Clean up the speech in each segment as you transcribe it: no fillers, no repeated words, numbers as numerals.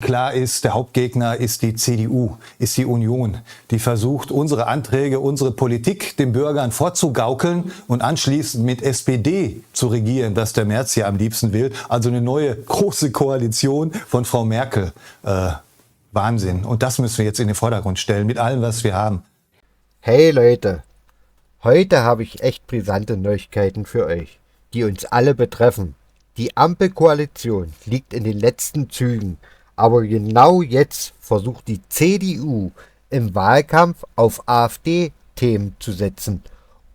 Klar ist, der Hauptgegner ist die CDU, ist die Union, die versucht, unsere Anträge, unsere Politik den Bürgern vorzugaukeln und anschließend mit SPD zu regieren, was der Merz ja am liebsten will. Also eine neue große Koalition von Frau Merkel. Wahnsinn. Und das müssen wir jetzt in den Vordergrund stellen, mit allem, was wir haben. Hey Leute, heute habe ich echt brisante Neuigkeiten für euch, die uns alle betreffen. Die Ampelkoalition liegt in den letzten Zügen. Aber genau jetzt versucht die CDU im Wahlkampf auf AfD-Themen zu setzen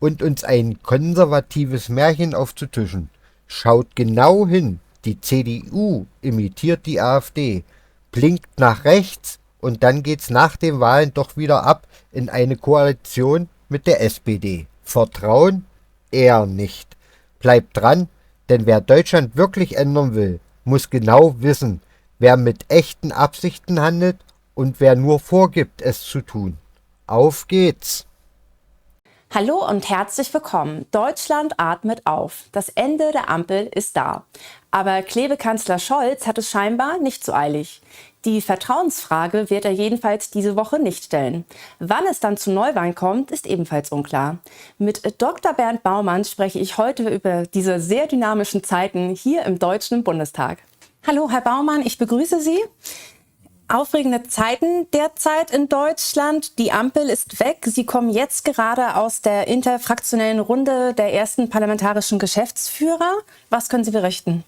und uns ein konservatives Märchen aufzutischen. Schaut genau hin, die CDU imitiert die AfD, blinkt nach rechts und dann geht's nach den Wahlen doch wieder ab in eine Koalition mit der SPD. Vertrauen? Eher nicht. Bleibt dran, denn wer Deutschland wirklich ändern will, muss genau wissen, wer mit echten Absichten handelt und wer nur vorgibt, es zu tun. Auf geht's! Hallo und herzlich willkommen. Deutschland atmet auf. Das Ende der Ampel ist da. Aber Klebe-Kanzler Scholz hat es scheinbar nicht so eilig. Die Vertrauensfrage wird er jedenfalls diese Woche nicht stellen. Wann es dann zu Neuwahlen kommt, ist ebenfalls unklar. Mit Dr. Bernd Baumann spreche ich heute über diese sehr dynamischen Zeiten hier im Deutschen Bundestag. Hallo, Herr Baumann, ich begrüße Sie. Aufregende Zeiten derzeit in Deutschland. Die Ampel ist weg. Sie kommen jetzt gerade aus der interfraktionellen Runde der ersten parlamentarischen Geschäftsführer. Was können Sie berichten?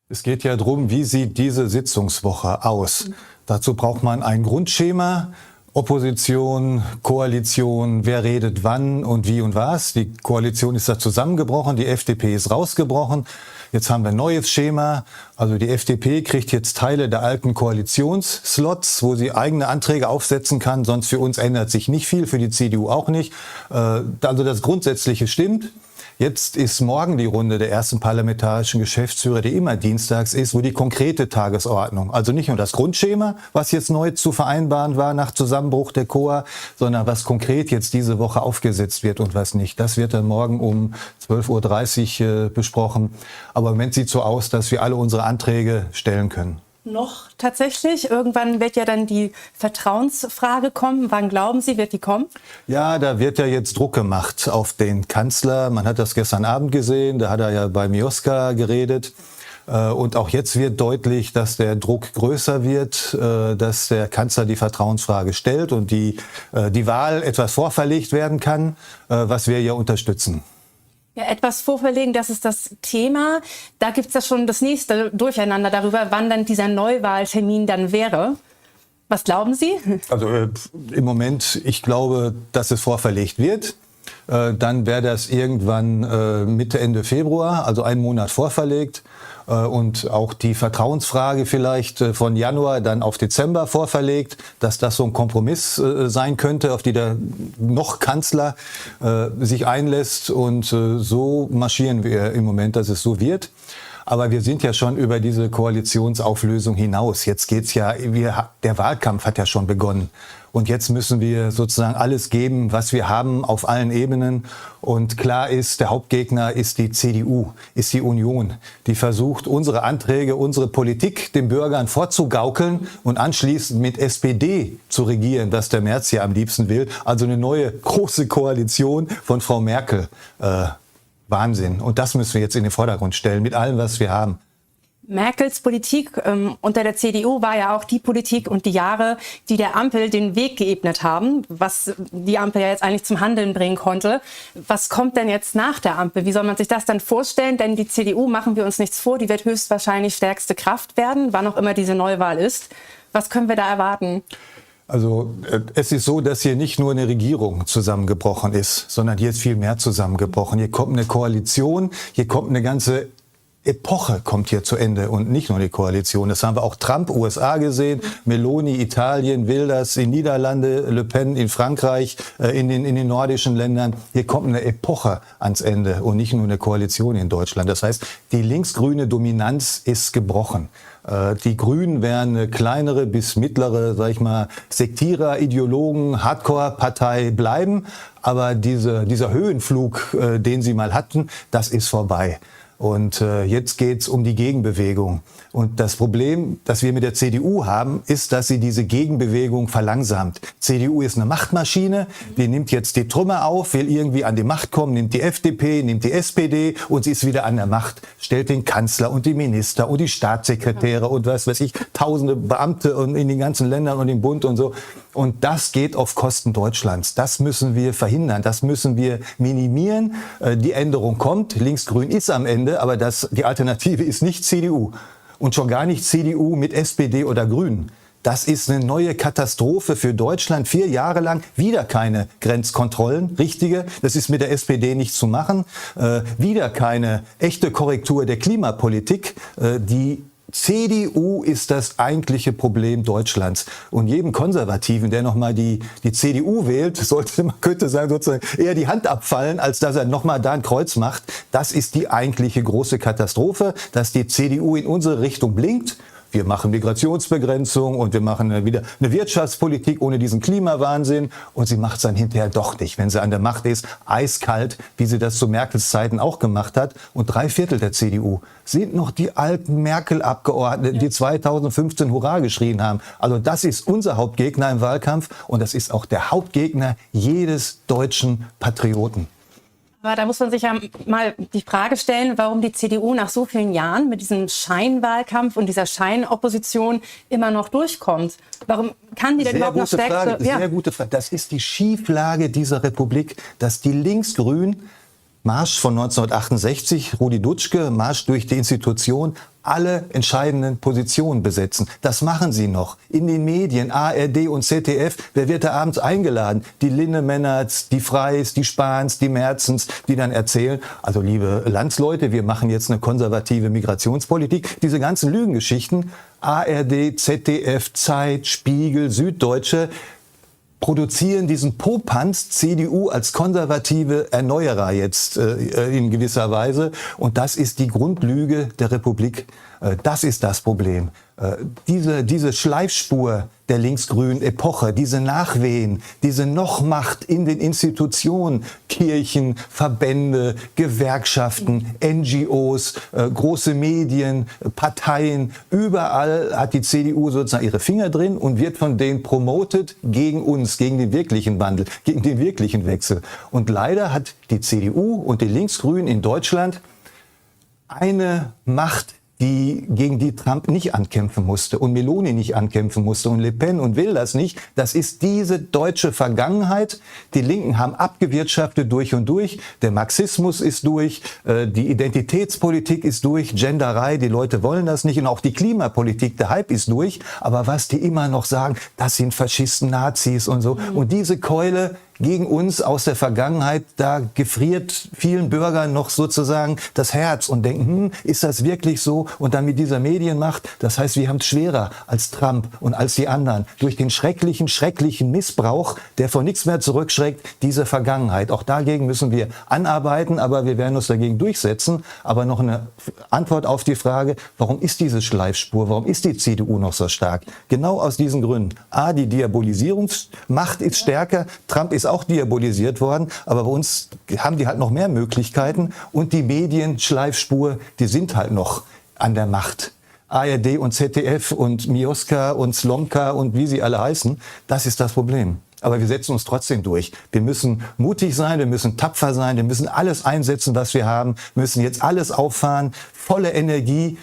Es geht ja darum, wie sieht diese Sitzungswoche aus. Dazu braucht man ein Grundschema. Opposition, Koalition, wer redet wann und wie und was. Die Koalition ist da zusammengebrochen, die FDP ist rausgebrochen. Jetzt haben wir ein neues Schema. Also die FDP kriegt jetzt Teile der alten Koalitionsslots, wo sie eigene Anträge aufsetzen kann. Sonst für uns ändert sich nicht viel, für die CDU auch nicht. Also das Grundsätzliche stimmt. Jetzt ist morgen die Runde der ersten parlamentarischen Geschäftsführer, die immer dienstags ist, wo die konkrete Tagesordnung, also nicht nur das Grundschema, was jetzt neu zu vereinbaren war nach Zusammenbruch der COA, sondern was konkret jetzt diese Woche aufgesetzt wird und was nicht. Das wird dann morgen um 12:30 Uhr besprochen. Aber im Moment sieht es so aus, dass wir alle unsere Anträge stellen können. Noch tatsächlich. Irgendwann wird ja dann die Vertrauensfrage kommen. Wann glauben Sie, wird die kommen? Ja, da wird ja jetzt Druck gemacht auf den Kanzler. Man hat das gestern Abend gesehen, da hat er ja bei Mioska geredet. Und auch jetzt wird deutlich, dass der Druck größer wird, dass der Kanzler die Vertrauensfrage stellt und die Wahl etwas vorverlegt werden kann, was wir ja unterstützen. Ja, etwas vorverlegen, das ist das Thema. Da gibt es ja schon das nächste Durcheinander darüber, wann dann dieser Neuwahltermin dann wäre. Was glauben Sie? Also im Moment, ich glaube, dass es vorverlegt wird. Dann wäre das irgendwann Mitte, Ende Februar, also einen Monat vorverlegt. Und auch die Vertrauensfrage vielleicht von Januar dann auf Dezember vorverlegt, dass das so ein Kompromiss sein könnte, auf die der noch Kanzler sich einlässt. Und so marschieren wir im Moment, dass es so wird. Aber wir sind ja schon über diese Koalitionsauflösung hinaus. Jetzt geht's ja, der Wahlkampf hat ja schon begonnen. Und jetzt müssen wir sozusagen alles geben, was wir haben, auf allen Ebenen. Und klar ist, der Hauptgegner ist die CDU, ist die Union, die versucht, unsere Anträge, unsere Politik den Bürgern vorzugaukeln und anschließend mit SPD zu regieren, was der Merz ja am liebsten will. Also eine neue große Koalition von Frau Merkel. Wahnsinn. Und das müssen wir jetzt in den Vordergrund stellen, mit allem, was wir haben. Merkels Politik unter der CDU war ja auch die Politik und die Jahre, die der Ampel den Weg geebnet haben, was die Ampel ja jetzt eigentlich zum Handeln bringen konnte. Was kommt denn jetzt nach der Ampel? Wie soll man sich das dann vorstellen? Denn die CDU, machen wir uns nichts vor, die wird höchstwahrscheinlich stärkste Kraft werden, wann auch immer diese Neuwahl ist. Was können wir da erwarten? Also es ist so, dass hier nicht nur eine Regierung zusammengebrochen ist, sondern hier ist viel mehr zusammengebrochen. Hier kommt eine Koalition, hier kommt eine ganze Epoche kommt hier zu Ende und nicht nur die Koalition. Das haben wir auch Trump, USA gesehen, Meloni, Italien, Wilders in Niederlande, Le Pen in Frankreich, in den nordischen Ländern. Hier kommt eine Epoche ans Ende und nicht nur eine Koalition in Deutschland. Das heißt, die linksgrüne Dominanz ist gebrochen. Die Grünen wären eine kleinere bis mittlere, sag ich mal, Sektierer, Ideologen, Hardcore-Partei bleiben. Aber dieser Höhenflug, den sie mal hatten, das ist vorbei. Und jetzt geht's um die Gegenbewegung. Und das Problem, das wir mit der CDU haben, ist, dass sie diese Gegenbewegung verlangsamt. CDU ist eine Machtmaschine, die nimmt jetzt die Trümmer auf, will irgendwie an die Macht kommen, nimmt die FDP, nimmt die SPD und sie ist wieder an der Macht, stellt den Kanzler und die Minister und die Staatssekretäre und was weiß ich, tausende Beamte und in den ganzen Ländern und im Bund und so. Und das geht auf Kosten Deutschlands. Das müssen wir verhindern, das müssen wir minimieren. Die Änderung kommt, Linksgrün ist am Ende, aber die Alternative ist nicht CDU. Und schon gar nicht CDU mit SPD oder Grünen. Das ist eine neue Katastrophe für Deutschland. 4 Jahre lang wieder keine Grenzkontrollen, richtige. Das ist mit der SPD nicht zu machen. Wieder keine echte Korrektur der Klimapolitik. Die CDU ist das eigentliche Problem Deutschlands. Und jedem Konservativen, der nochmal die CDU wählt, man könnte sagen, sozusagen eher die Hand abfallen, als dass er nochmal da ein Kreuz macht. Das ist die eigentliche große Katastrophe, dass die CDU in unsere Richtung blinkt. Wir machen Migrationsbegrenzung und wir machen wieder eine Wirtschaftspolitik ohne diesen Klimawahnsinn. Und sie macht es dann hinterher doch nicht, wenn sie an der Macht ist, eiskalt, wie sie das zu Merkels Zeiten auch gemacht hat. Und 3/4 der CDU sind noch die alten Merkel-Abgeordneten, die 2015 Hurra geschrien haben. Also das ist unser Hauptgegner im Wahlkampf und das ist auch der Hauptgegner jedes deutschen Patrioten. Aber da muss man sich ja mal die Frage stellen, warum die CDU nach so vielen Jahren mit diesem Scheinwahlkampf und dieser Scheinopposition immer noch durchkommt. Warum kann die denn überhaupt noch stärker? Sehr gute Frage. Das ist die Schieflage dieser Republik, dass die Linksgrünen, Marsch von 1968, Rudi Dutschke, Marsch durch die Institution, alle entscheidenden Positionen besetzen. Das machen sie noch. In den Medien, ARD und ZDF, wer wird da abends eingeladen? Die Lindemännerts, die Freys, die Spahns, die Merzens, die dann erzählen, also liebe Landsleute, wir machen jetzt eine konservative Migrationspolitik. Diese ganzen Lügengeschichten, ARD, ZDF, Zeit, Spiegel, Süddeutsche, produzieren diesen Popanz CDU als konservative Erneuerer jetzt in gewisser Weise. Und das ist die Grundlüge der Republik. Das ist das Problem. Diese Schleifspur der linksgrünen Epoche, diese Nachwehen, diese Nochmacht in den Institutionen, Kirchen, Verbände, Gewerkschaften, NGOs, große Medien, Parteien, überall hat die CDU sozusagen ihre Finger drin und wird von denen promotet gegen uns, gegen den wirklichen Wandel, gegen den wirklichen Wechsel. Und leider hat die CDU und die Linksgrünen in Deutschland eine Macht, gegen die Trump nicht ankämpfen musste und Meloni nicht ankämpfen musste und Le Pen und Wilders nicht. Das ist diese deutsche Vergangenheit. Die Linken haben abgewirtschaftet durch und durch. Der Marxismus ist durch, die Identitätspolitik ist durch, Genderei, die Leute wollen das nicht und auch die Klimapolitik, der Hype ist durch. Aber was die immer noch sagen, das sind Faschisten, Nazis und so. Und diese Keule gegen uns aus der Vergangenheit, da gefriert vielen Bürgern noch sozusagen das Herz und denken, ist das wirklich so? Und dann mit dieser Medienmacht, das heißt, wir haben es schwerer als Trump und als die anderen. Durch den schrecklichen Missbrauch, der vor nichts mehr zurückschreckt, diese Vergangenheit. Auch dagegen müssen wir anarbeiten, aber wir werden uns dagegen durchsetzen. Aber noch eine Antwort auf die Frage, warum ist diese Schleifspur, warum ist die CDU noch so stark? Genau aus diesen Gründen. A, die Diabolisierungsmacht ist stärker, Trump ist auch diabolisiert worden, aber bei uns haben die halt noch mehr Möglichkeiten und die Medienschleifspur, die sind halt noch an der Macht. ARD und ZDF und Mioska und Slomka und wie sie alle heißen, das ist das Problem. Aber wir setzen uns trotzdem durch. Wir müssen mutig sein, wir müssen tapfer sein, wir müssen alles einsetzen, was wir haben, wir müssen jetzt alles auffahren, volle Energie.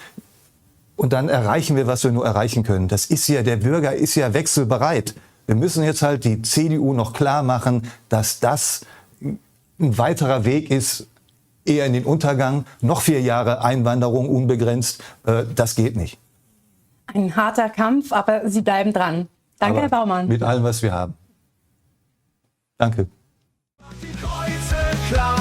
Und dann erreichen wir, was wir nur erreichen können. Das ist ja, der Bürger ist ja wechselbereit. Wir müssen jetzt halt die CDU noch klar machen, dass das ein weiterer Weg ist, eher in den Untergang. Noch 4 Jahre Einwanderung unbegrenzt, das geht nicht. Ein harter Kampf, aber Sie bleiben dran. Danke, Aber Herr Baumann. Mit allem, was wir haben. Danke. Die Kreuze klar.